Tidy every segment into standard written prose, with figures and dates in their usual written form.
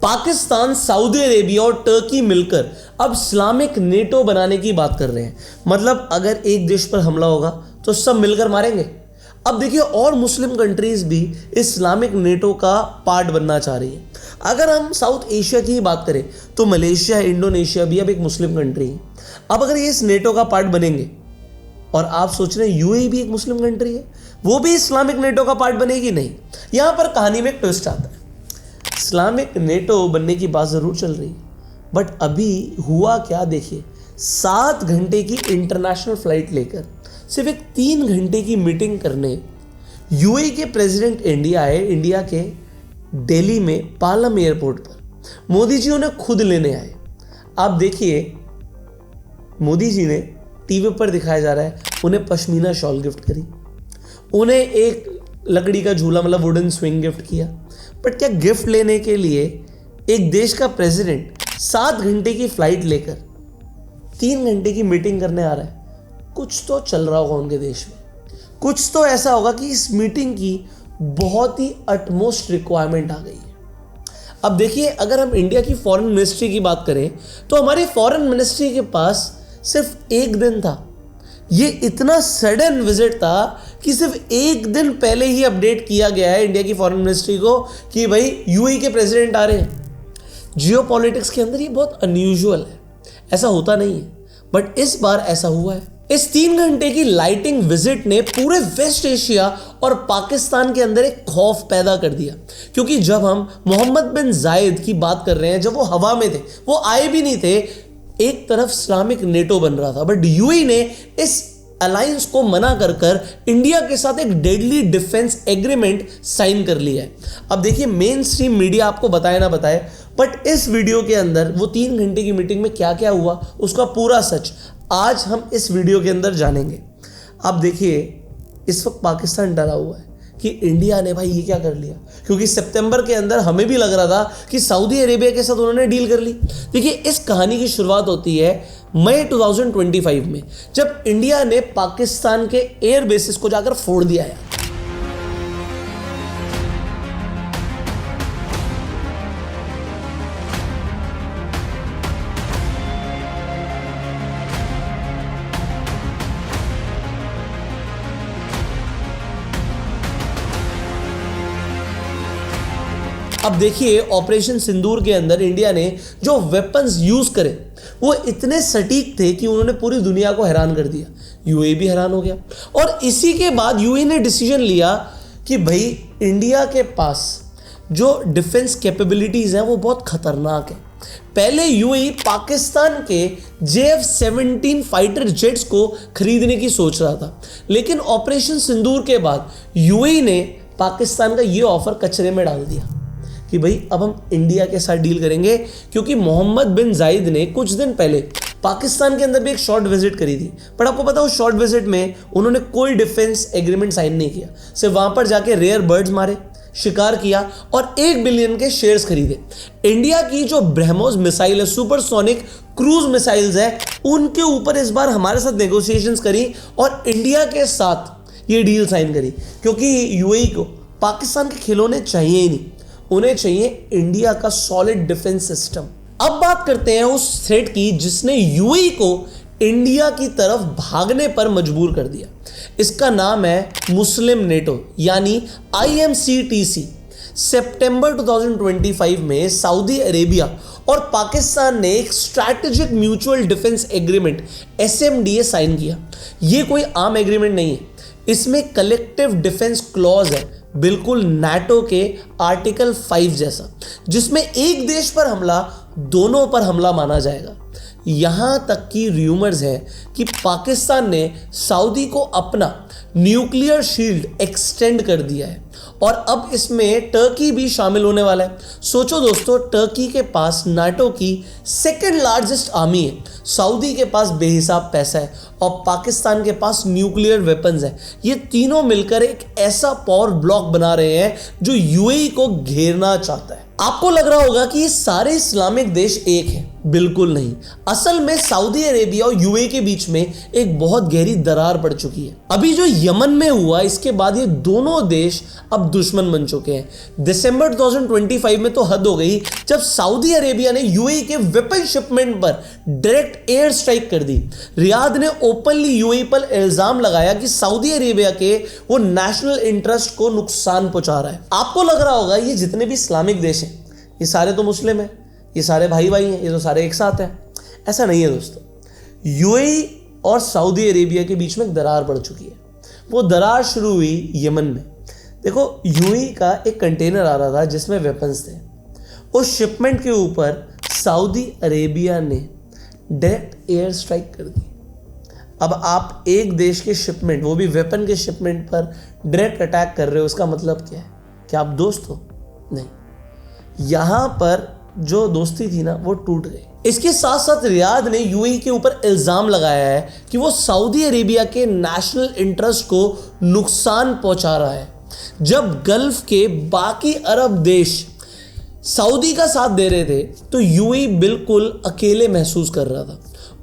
Pakistan, Saudi Arabia और Turkey मिलकर अब इस्लामिक नेटो बनाने की बात कर रहे हैं। मतलब अगर एक देश पर हमला होगा तो सब मिलकर मारेंगे। अब देखिए, और मुस्लिम कंट्रीज भी इस्लामिक नेटो का पार्ट बनना चाह रही है। अगर हम साउथ एशिया की ही बात करें तो मलेशिया, इंडोनेशिया भी अब एक मुस्लिम कंट्री है। अब अगर ये इस नेटो का पार्ट बनेंगे, और आप सोच रहे हैं यूएई भी एक मुस्लिम कंट्री है, वो भी इस्लामिक नेटो का पार्ट बनेगी? नहीं। यहां पर कहानी में एक ट्विस्ट आता है। इस्लामिक नेटो बनने की बात जरूर चल रही है, बट अभी हुआ क्या देखिए। 7 घंटे की इंटरनेशनल फ्लाइट लेकर सिर्फ एक 3 घंटे की मीटिंग करने यूएई के प्रेसिडेंट इंडिया आए। इंडिया के दिल्ली में पालम एयरपोर्ट पर मोदी जी उन्हें खुद लेने आए। आप देखिए, मोदी जी ने टीवी पर दिखाया जा रहा है, उन्हें पश्मीना शॉल गिफ्ट करी, उन्हें एक लकड़ी का झूला मतलब वुडन स्विंग गिफ्ट किया। बट क्या गिफ्ट लेने के लिए एक देश का प्रेसिडेंट 7 घंटे की फ्लाइट लेकर 3 घंटे की मीटिंग करने आ रहा है? कुछ तो चल रहा होगा उनके देश में, कुछ तो ऐसा होगा कि इस मीटिंग की बहुत ही अटमोस्ट रिक्वायरमेंट आ गई है। अब देखिए, अगर हम इंडिया की फॉरेन मिनिस्ट्री की बात करें तो हमारी फॉरेन मिनिस्ट्री के पास सिर्फ एक दिन था। ये इतना सडन विजिट था कि सिर्फ एक दिन पहले ही अपडेट किया गया है इंडिया की फॉरेन मिनिस्ट्री को कि भाई यूएई के प्रेसिडेंट आ रहे हैं। जियोपॉलिटिक्स के अंदर ये बहुत अनयूजुअल है, ऐसा होता नहीं है, बट इस बार ऐसा हुआ है। इस 3 घंटे की लाइटिंग विजिट ने पूरे वेस्ट एशिया और पाकिस्तान के अंदर एक खौफ पैदा कर दिया, क्योंकि जब हम मोहम्मद बिन जायद की बात कर रहे हैं, जब वो हवा में थे, वो आए भी नहीं थे, एक तरफ इस्लामिक नेटो बन रहा था, बट यूएई ने इस अलायंस को मना कर इंडिया के साथ एक डेडली डिफेंस एग्रीमेंट साइन कर लिया है। अब देखिए, मेन स्ट्रीम मीडिया आपको बताए ना बताए, बट इस वीडियो के अंदर वो 3 घंटे की मीटिंग में क्या क्या हुआ उसका पूरा सच आज हम इस वीडियो के अंदर जानेंगे। आप देखिए, इस वक्त पाकिस्तान डरा हुआ है कि इंडिया ने भाई ये क्या कर लिया, क्योंकि सितंबर के अंदर हमें भी लग रहा था कि सऊदी अरेबिया के साथ उन्होंने डील कर ली। देखिए, इस कहानी की शुरुआत होती है मई 2025 में, जब इंडिया ने पाकिस्तान के एयर बेसिस को जाकर फोड़ दिया है। अब देखिए, ऑपरेशन सिंदूर के अंदर इंडिया ने जो वेपन्स यूज करे वो इतने सटीक थे कि उन्होंने पूरी दुनिया को हैरान कर दिया। यूएई भी हैरान हो गया, और इसी के बाद यूएई ने डिसीजन लिया कि भाई इंडिया के पास जो डिफेंस कैपेबिलिटीज हैं वो बहुत खतरनाक है। पहले यूएई पाकिस्तान के JF-17 फाइटर जेट्स को खरीदने की सोच रहा था, लेकिन ऑपरेशन सिंदूर के बाद यूएई ने पाकिस्तान का ये ऑफर कचरे में डाल दिया कि भाई अब हम इंडिया के साथ डील करेंगे, क्योंकि मोहम्मद बिन जायद ने कुछ दिन पहले पाकिस्तान के अंदर भी एक शॉर्ट विजिट करी थी। पर आपको पता, उस शॉर्ट विजिट में उन्होंने कोई डिफेंस एग्रीमेंट साइन नहीं किया, सिर्फ वहां पर जाके रेयर बर्ड्स मारे, शिकार किया और 1 बिलियन के शेयर्स खरीदे। इंडिया की जो ब्रह्मोस मिसाइल है, सुपरसोनिक क्रूज मिसाइल्स है, उनके ऊपर इस बार हमारे साथ नेगोशिएशंस करी और इंडिया के साथ ये डील साइन करी, क्योंकि यूएई को पाकिस्तान के खिलौने चाहिए ही नहीं, उन्हें चाहिए इंडिया का सॉलिड डिफेंस सिस्टम। अब बात करते हैं उस थ्रेट की जिसने यूएई को इंडिया की तरफ भागने पर मजबूर कर दिया। इसका नाम है मुस्लिम नेटो, यानी IMCTC। सितंबर 2025 में सऊदी अरेबिया और पाकिस्तान ने एक strategic mutual defence agreement SMDA sign किया। यह कोई आम एग्रीमेंट नहीं है, इसमें कलेक्टिव डिफेंस क्लॉज है, बिल्कुल नाटो के आर्टिकल 5 जैसा, जिसमें एक देश पर हमला दोनों पर हमला माना जाएगा। यहां तक की रूमर्स है कि पाकिस्तान ने सऊदी को अपना न्यूक्लियर शील्ड एक्सटेंड कर दिया है और अब इसमें टर्की भी शामिल होने वाला है। सोचो दोस्तों, टर्की के पास नाटो की 2nd लार्जेस्ट आर्मी है, सऊदी के पास बेहिसाब पैसा है और पाकिस्तान के पास न्यूक्लियर वेपन्स है। ये तीनों मिलकर एक ऐसा पावर ब्लॉक बना रहे हैं जो यूएई को घेरना चाहता है। आपको लग रहा होगा कि ये सारे इस्लामिक देश एक हैं, बिल्कुल नहीं। असल में सऊदी अरेबिया और यूएई के बीच में एक बहुत गहरी दरार पड़ चुकी है। अभी जो यमन में हुआ, इसके बाद ये दोनों देश अब दुश्मन बन चुके हैं। दिसंबर 2025 में तो हद हो गई जब सऊदी अरेबिया ने यूएई के वेपन शिपमेंट पर डायरेक्ट एयर स्ट्राइक कर दी। रियाद ने ओपनली यूएई पर इल्जाम लगाया कि सऊदी अरेबिया के वो नेशनल इंटरेस्ट को नुकसान पहुंचा रहा है। आपको लग रहा होगा ये जितने भी इस्लामिक देश हैं ये सारे तो मुस्लिम हैं, ये सारे भाई भाई हैं, ये तो सारे एक साथ हैं। ऐसा नहीं है दोस्तों। यूएई और सऊदी अरेबिया के बीच में एक दरार पड़ चुकी है। वो दरार शुरू हुई यमन में। देखो, यूएई का एक कंटेनर आ रहा था जिसमें वेपन्स थे। उस शिपमेंट के ऊपर सऊदी अरेबिया ने डायरेक्ट एयर स्ट्राइक कर दी। अब आप एक देश के शिपमेंट, वो भी वेपन के शिपमेंट पर डायरेक्ट अटैक कर रहे हो, उसका मतलब क्या है? क्या आप दोस्त हो? नहीं, यहां पर जो दोस्ती थी ना वो टूट गई। इसके साथ साथ रियाद ने यूएई के ऊपर इल्जाम लगाया है कि वो सऊदी अरेबिया के नेशनल इंटरेस्ट को नुकसान पहुंचा रहा है। जब गल्फ के बाकी अरब देश सऊदी का साथ दे रहे थे तो यूएई बिल्कुल अकेले महसूस कर रहा था।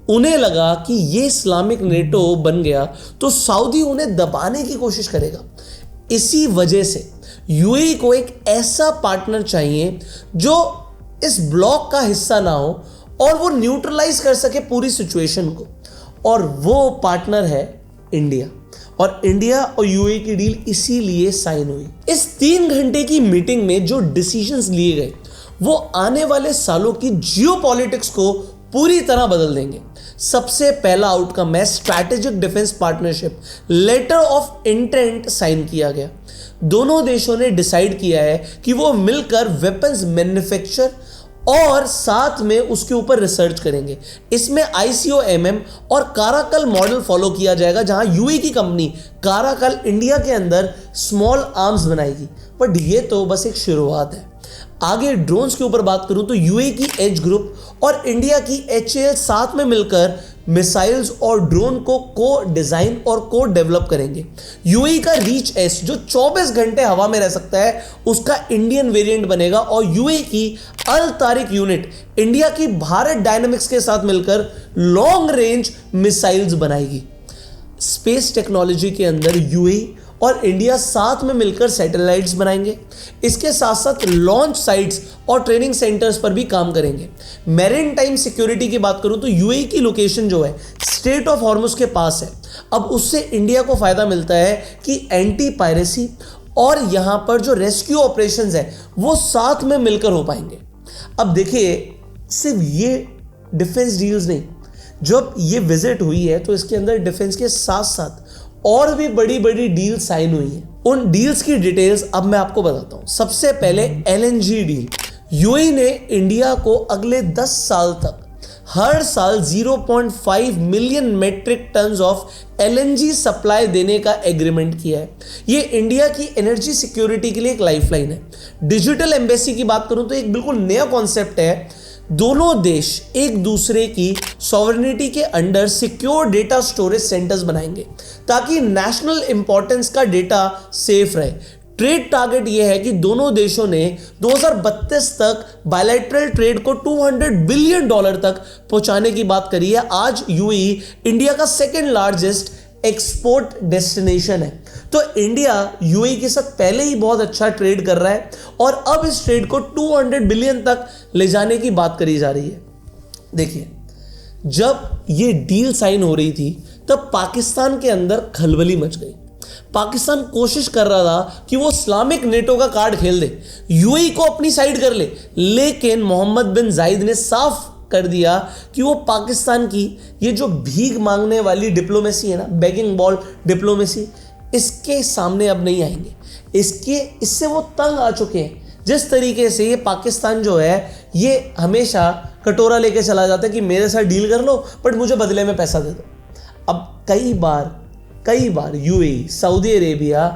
उन्हें लगा कि ये इस्लामिक नेटो बन गया तो सऊदी उन्हें दबाने की कोशिश करेगा। इसी वजह से यूएई को एक ऐसा पार्टनर चाहिए जो इस ब्लॉक का हिस्सा ना हो और वो न्यूट्रलाइज कर सके पूरी सिचुएशन को, और वो पार्टनर है इंडिया। और इंडिया और यूएई की डील इसीलिए साइन हुई। इस 3 घंटे की मीटिंग में जो डिसीजंस लिए गए वो आने वाले सालों की जियोपॉलिटिक्स को पूरी तरह बदल देंगे। सबसे पहला आउटकम है strategic defence partnership letter of intent sign किया गया। दोनों देशों ने डिसाइड किया है कि वो मिलकर वेपन्स मैन्युफैक्चर और साथ में उसके ऊपर रिसर्च करेंगे। इसमें ICOMM और काराकल मॉडल फॉलो किया जाएगा, जहां यूएई की कंपनी काराकल इंडिया के अंदर स्मॉल आर्म्स बनाएगी। बट ये तो बस एक शुरुआत है। आगे ड्रोन्स के ऊपर बात करूं तो यूएई की एज ग्रुप और इंडिया की HAL साथ में मिलकर मिसाइल्स और ड्रोन को डिजाइन और को डेवलप करेंगे। यूएई का रीच एस जो 24 घंटे हवा में रह सकता है उसका इंडियन वेरिएंट बनेगा, और यूएई की अल तारिक यूनिट इंडिया की भारत डायनामिक्स के साथ मिलकर लॉन्ग रेंज मिसाइल्स बनाएगी। स्पेस टेक्नोलॉजी के अंदर यूएई और इंडिया साथ में मिलकर सैटेलाइट्स बनाएंगे। इसके साथ साथ लॉन्च साइट्स और ट्रेनिंग सेंटर्स पर भी काम करेंगे। मैरीन टाइम सिक्योरिटी की बात करूं तो यूएई की लोकेशन जो है स्ट्रेट ऑफ हॉर्मुज के पास है। अब उससे इंडिया को फायदा मिलता है कि एंटी पायरेसी और यहां पर जो रेस्क्यू ऑपरेशंस है वो साथ में मिलकर हो पाएंगे। अब देखिए, सिर्फ ये डिफेंस डील्स नहीं, जब ये विजिट हुई है तो इसके अंदर डिफेंस के साथ साथ और भी बड़ी बड़ी डील साइन हुई हैं। उन डील्स की डिटेल्स अब मैं आपको बताता हूं। सबसे पहले LNG डील। यूएई ने इंडिया को अगले 10 साल तक हर साल 0.5 million metric tons of LNG supply देने का एग्रीमेंट किया है। ये इंडिया की एनर्जी सिक्योरिटी के लिए एक लाइफलाइन है। डिजिटल एम्बेसी की बात करूं तो एक बिल्कुल नया कॉन्सेप्ट है। दोनों देश एक दूसरे की सॉवरेनिटी के under secure data storage centres बनाएंगे ताकि नेशनल इंपॉर्टेंस का डेटा सेफ रहे। ट्रेड टारगेट यह है कि दोनों देशों ने 2032 तक बायलैटरल ट्रेड को $200 बिलियन तक पहुंचाने की बात करी है। आज यूएई इंडिया का सेकेंड लार्जेस्ट एक्सपोर्ट डेस्टिनेशन है। तो इंडिया यूएई के साथ पहले ही बहुत अच्छा ट्रेड कर रहा है और अब इस ट्रेड को 200 बिलियन तक ले जाने की बात करी जा रही है। देखिए, जब ये डील साइन हो रही थी तब पाकिस्तान के अंदर खलबली मच गई। पाकिस्तान कोशिश कर रहा था कि वो इस्लामिक नेटो का कार्ड खेल दे, यूएई को अपनी साइड कर ले, लेकिन मोहम्मद बिन जायद ने साफ कर दिया कि वो पाकिस्तान की ये जो भीख मांगने वाली डिप्लोमेसी है ना, बेगिंग बॉल डिप्लोमेसी, इसके सामने अब नहीं आएंगे। इससे वो तंग आ चुके हैं। जिस तरीके से ये पाकिस्तान जो है ये हमेशा कटोरा लेके चला जाता है कि मेरे साथ डील कर लो बट मुझे बदले में पैसा दे दो। अब कई बार यूएई, सऊदी अरेबिया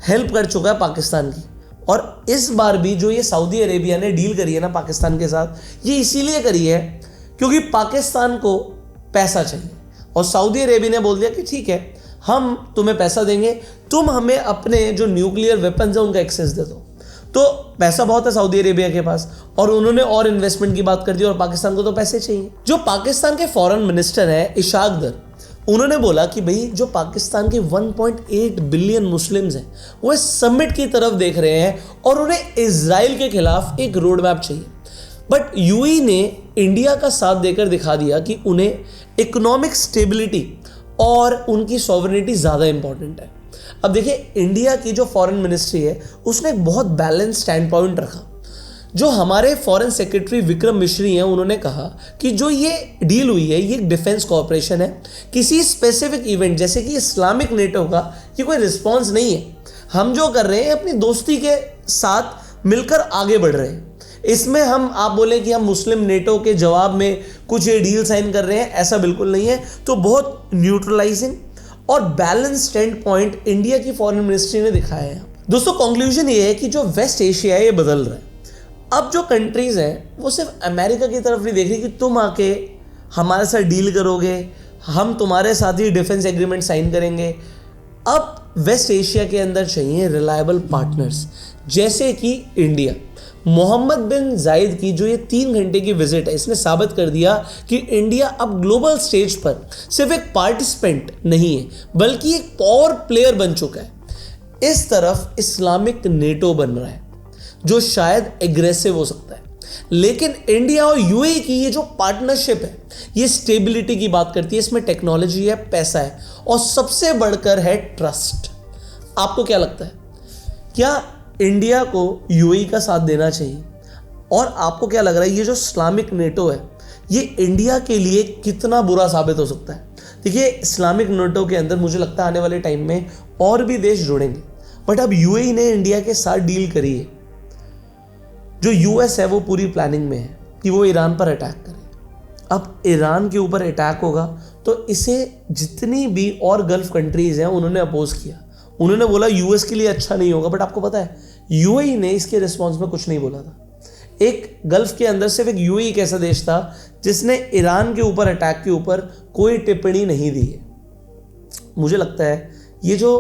हेल्प कर चुका है पाकिस्तान की, और इस बार भी जो ये सऊदी अरेबिया ने डील करी है ना पाकिस्तान के साथ, ये इसीलिए करी है क्योंकि पाकिस्तान को पैसा चाहिए और सऊदी अरेबिया ने बोल दिया कि ठीक है, हम तुम्हें पैसा देंगे, तुम हमें अपने जो न्यूक्लियर वेपन्स है उनका एक्सेस दे दो। तो पैसा बहुत है सऊदी अरेबिया के पास और उन्होंने और इन्वेस्टमेंट की बात कर दी और पाकिस्तान को तो पैसे चाहिए। जो पाकिस्तान के फॉरेन मिनिस्टर है इशाक दर, उन्होंने बोला कि भाई जो पाकिस्तान के 1.8 बिलियन मुस्लिम्स हैं वो इस समिट की तरफ देख रहे हैं और उन्हें इजराइल के खिलाफ एक रोड मैप चाहिए। बट यूएई ने इंडिया का साथ देकर दिखा दिया कि उन्हें इकोनॉमिक स्टेबिलिटी और उनकी सॉवरेनिटी ज़्यादा इंपॉर्टेंट है। अब देखिए, इंडिया की जो फॉरेन मिनिस्ट्री है उसने एक बहुत बैलेंस स्टैंड पॉइंट रखा। जो हमारे फॉरेन सेक्रेटरी विक्रम मिश्री हैं, उन्होंने कहा कि जो ये डील हुई है ये एक डिफेंस कॉर्पोरेशन है, किसी स्पेसिफिक इवेंट जैसे कि इस्लामिक नेटो का ये कोई रिस्पॉन्स नहीं है। हम जो कर रहे हैं अपनी दोस्ती के साथ मिलकर आगे बढ़ रहे हैं। इसमें हम आप बोले कि हम मुस्लिम नेटो के जवाब में कुछ ये डील साइन कर रहे हैं, ऐसा बिल्कुल नहीं है। तो बहुत न्यूट्रलाइजिंग और बैलेंस स्टैंड पॉइंट इंडिया की फॉरेन मिनिस्ट्री ने दिखाया है। दोस्तों, कंक्लूजन ये है कि जो वेस्ट एशिया है ये बदल रहा है। अब जो कंट्रीज हैं वो सिर्फ अमेरिका की तरफ नहीं देख रही कि तुम आके हमारे साथ डील करोगे, हम तुम्हारे साथ ही डिफेंस एग्रीमेंट साइन करेंगे। अब वेस्ट एशिया के अंदर चाहिए रिलायबल पार्टनर्स जैसे कि इंडिया। मोहम्मद बिन जायद की जो ये 3 घंटे की विजिट है, इसने साबित कर दिया कि इंडिया अब ग्लोबल स्टेज पर सिर्फ एक पार्टिसिपेंट नहीं है बल्कि एक पावर प्लेयर बन चुका है। इस तरफ इस्लामिक नेटो बन रहा है जो शायद एग्रेसिव हो सकता है, लेकिन इंडिया और यूएई की ये जो पार्टनरशिप है ये स्टेबिलिटी की बात करती है। इसमें टेक्नोलॉजी है, पैसा है और सबसे बढ़कर है ट्रस्ट। आपको क्या लगता है, क्या इंडिया को यूएई का साथ देना चाहिए? और आपको क्या लग रहा है ये जो इस्लामिक नेटो है ये इंडिया के लिए कितना बुरा साबित हो सकता है? देखिए, इस्लामिक नेटो के अंदर मुझे लगता है आने वाले टाइम में और भी देश जुड़ेंगे, बट अब यूएई ने इंडिया के साथ डील करी है। जो यूएस है वो पूरी प्लानिंग में है कि वो ईरान पर अटैक करे। अब ईरान के ऊपर अटैक होगा तो इसे जितनी भी और गल्फ कंट्रीज हैं उन्होंने अपोज किया। उन्होंने बोला यूएस के लिए अच्छा नहीं होगा, बट आपको पता है यूएई ने इसके रिस्पॉन्स में कुछ नहीं बोला था। एक गल्फ के अंदर सिर्फ एक यूएई एक ऐसा देश था जिसने ईरान के ऊपर अटैक के ऊपर कोई टिप्पणी नहीं दी है। मुझे लगता है ये जो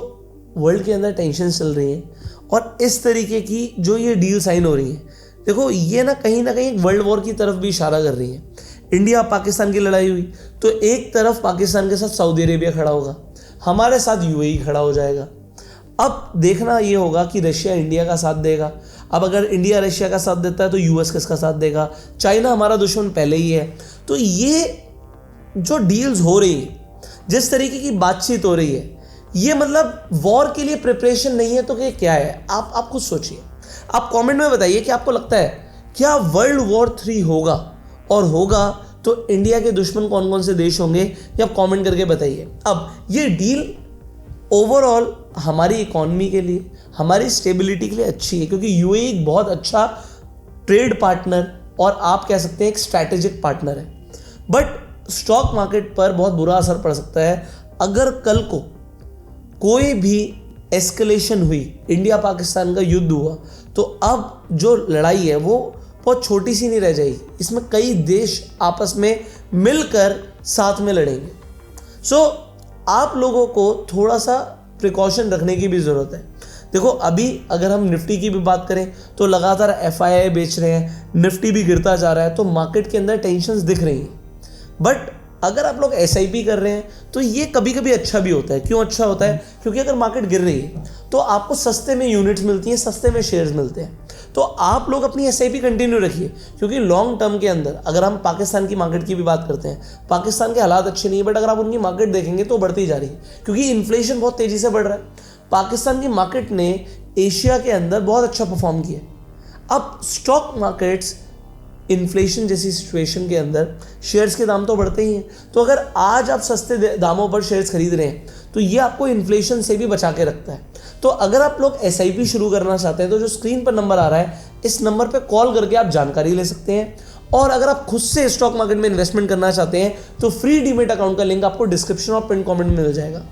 वर्ल्ड के अंदर टेंशन चल रही है और इस तरीके की जो ये डील साइन हो रही है, देखो ये ना कहीं एक वर्ल्ड वॉर की तरफ भी इशारा कर रही है। इंडिया पाकिस्तान की लड़ाई हुई तो एक तरफ पाकिस्तान के साथ सऊदी अरेबिया खड़ा होगा, हमारे साथ यूएई खड़ा हो जाएगा। अब देखना ये होगा कि रशिया इंडिया का साथ देगा। अब अगर इंडिया रशिया का साथ देता है तो यूएस किसका साथ देगा? चाइना हमारा दुश्मन पहले ही है। तो ये जो डील्स हो रही है, जिस तरीके की बातचीत हो रही है, ये मतलब वॉर के लिए प्रिपरेशन नहीं है तो क्या है? आप खुद सोचिए। आप कमेंट में बताइए कि आपको लगता है क्या वर्ल्ड वॉर 3 होगा, और होगा तो इंडिया के दुश्मन कौन कौन से देश होंगे, ये आप कमेंट करके बताइए। अब ये डील ओवरऑल हमारी इकोनॉमी के लिए, हमारी स्टेबिलिटी के लिए अच्छी है क्योंकि यूएई एक बहुत अच्छा ट्रेड पार्टनर और आप कह सकते हैं एक स्ट्रैटेजिक पार्टनर है। बट स्टॉक मार्केट पर बहुत बुरा असर पड़ सकता है अगर कल को कोई भी एस्केलेशन हुई, इंडिया पाकिस्तान का युद्ध हुआ, तो अब जो लड़ाई है वो बहुत छोटी सी नहीं रह जाएगी। इसमें कई देश आपस में मिलकर साथ में लड़ेंगे। सो आप लोगों को थोड़ा सा प्रिकॉशन रखने की भी ज़रूरत है। देखो, अभी अगर हम निफ्टी की भी बात करें तो लगातार एफआईआई बेच रहे हैं, निफ्टी भी गिरता जा रहा है, तो मार्केट के अंदर टेंशन्स दिख रही हैं। बट अगर आप लोग एसआईपी कर रहे हैं तो ये कभी कभी अच्छा भी होता है। क्यों अच्छा होता है? क्योंकि अगर मार्केट गिर रही है तो आपको सस्ते में यूनिट्स मिलती हैं, सस्ते में शेयर्स मिलते हैं। तो आप लोग अपनी एसआईपी कंटिन्यू रखिए क्योंकि लॉन्ग टर्म के अंदर अगर हम पाकिस्तान की मार्केट की भी बात करते हैं, पाकिस्तान के हालात अच्छे नहीं है, बट अगर आप उनकी मार्केट देखेंगे तो बढ़ती जा रही है क्योंकि इन्फ्लेशन बहुत तेज़ी से बढ़ रहा है। पाकिस्तान की मार्केट ने एशिया के अंदर बहुत अच्छा परफॉर्म किया। अब स्टॉक मार्केट्स इन्फ्लेशन जैसी सिचुएशन के अंदर शेयर्स के दाम तो बढ़ते ही हैं। तो अगर आज आप सस्ते दामों पर शेयर्स खरीद रहे हैं तो ये आपको इन्फ्लेशन से भी बचा के रखता है। तो अगर आप लोग एसआईपी शुरू करना चाहते हैं तो जो स्क्रीन पर नंबर आ रहा है इस नंबर पर कॉल करके आप जानकारी ले सकते हैं। और अगर आप खुद से स्टॉक मार्केट में इन्वेस्टमेंट करना चाहते हैं तो फ्री डीमेट अकाउंट का लिंक आपको डिस्क्रिप्शन और पिन कमेंट में मिल जाएगा।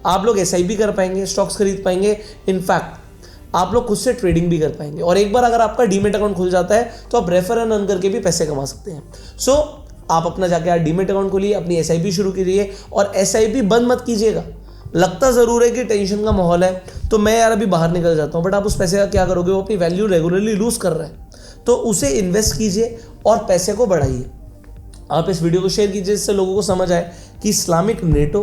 आप लोग एसआईपी कर पाएंगे, स्टॉक्स खरीद पाएंगे, इनफैक्ट आप लोग खुद से ट्रेडिंग भी कर पाएंगे। और एक बार अगर आपका डीमेट अकाउंट खुल जाता है तो आप रेफर एंड अर्न करके भी पैसे कमा सकते हैं। सो आप अपना जाके यार डीमेट अकाउंट खोलिए, अपनी एसआईपी शुरू कीजिए और एसआईपी बंद मत कीजिएगा। लगता ज़रूर है कि टेंशन का माहौल है तो मैं यार अभी बाहर निकल जाता हूँ, बट आप उस पैसे का क्या करोगे? वो अपनी वैल्यू रेगुलरली लूज़ कर रहा है, तो उसे इन्वेस्ट कीजिए और पैसे को बढ़ाइए। आप इस वीडियो को शेयर कीजिए जिससे लोगों को समझ आए कि इस्लामिक नेटो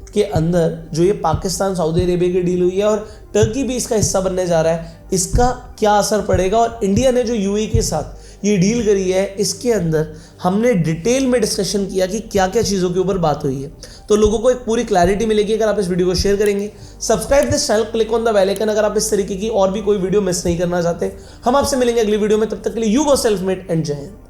के अंदर जो ये पाकिस्तान सऊदी अरेबिया की डील हुई है और टर्की भी इसका हिस्सा बनने जा रहा है, इसका क्या असर पड़ेगा, और इंडिया ने जो यूएई के साथ ये डील करी है इसके अंदर हमने डिटेल में डिस्कशन किया कि क्या क्या चीज़ों के ऊपर बात हुई है। तो लोगों को एक पूरी क्लैरिटी मिलेगी अगर आप इस वीडियो को शेयर करेंगे। Subscribe this channel, click on the bell icon अगर आप इस तरीके की और भी कोई वीडियो मिस नहीं करना चाहते। हम आपसे मिलेंगे अगली वीडियो में, तब तक के लिए you go self made and जय हिंद।